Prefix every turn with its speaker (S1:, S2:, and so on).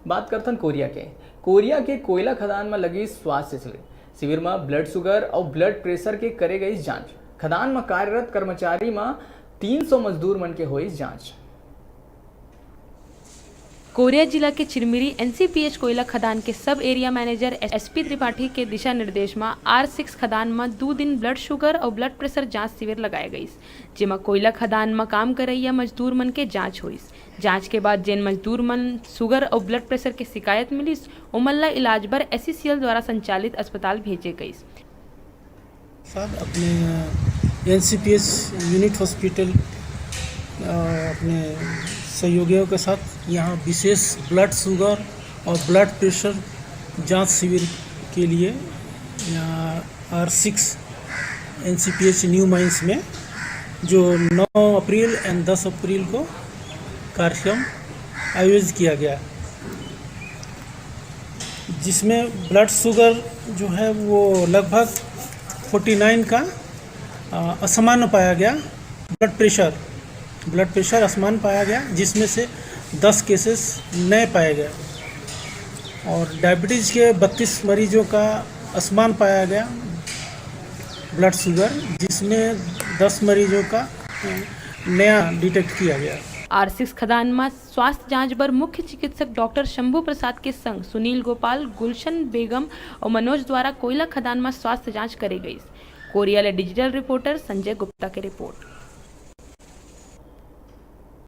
S1: बात करथन कोरिया के कोयला खदान में लगी स्वास्थ्य शिविर में ब्लड शुगर और ब्लड प्रेशर के करे गई जांच। खदान में कार्यरत कर्मचारी में 300 मजदूर मन के हुई जांच।
S2: कोरिया जिला के चिरमिरी एनसीपीएच कोयला खदान के सब एरिया मैनेजर एसपी त्रिपाठी के दिशा निर्देश में R6 खदान में 2 दिन ब्लड शुगर और ब्लड प्रेशर जांच शिविर लगाए गई, जिमा कोयला खदान में काम करैया मजदूर मन के जांच हुई। जांच के बाद जिन मजदूर मन शुगर और ब्लड प्रेशर के शिकायत मिली उमल्ला इलाज बर SCCL द्वारा संचालित अस्पताल भेजे गई।
S3: साहब अपने एनसीपीएच यूनिट हॉस्पिटल अपने सहयोगियों के साथ यहाँ विशेष ब्लड शुगर और ब्लड प्रेशर जांच शिविर के लिए यहाँ R6 एनसीपीएच न्यू माइंस में जो 9 अप्रैल और 10 अप्रैल को कार्यक्रम आयोजित किया गया, जिसमें ब्लड शुगर जो है वो लगभग 49 का असमान पाया गया। ब्लड प्रेशर असमान पाया गया, जिसमें से 10 केसेस नए पाए गए और डायबिटीज़ के 32 मरीजों का असमान पाया गया ब्लड शुगर, जिसमें 10 मरीजों का नया डिटेक्ट किया गया।
S2: R6 खदान में स्वास्थ्य जांच बर मुख्य चिकित्सक डॉक्टर शंभू प्रसाद के संग सुनील गोपाल, गुलशन बेगम और मनोज द्वारा कोयला खदान में स्वास्थ्य जांच करी गई। Korea digital reporter Sanjay Gupta की रिपोर्ट।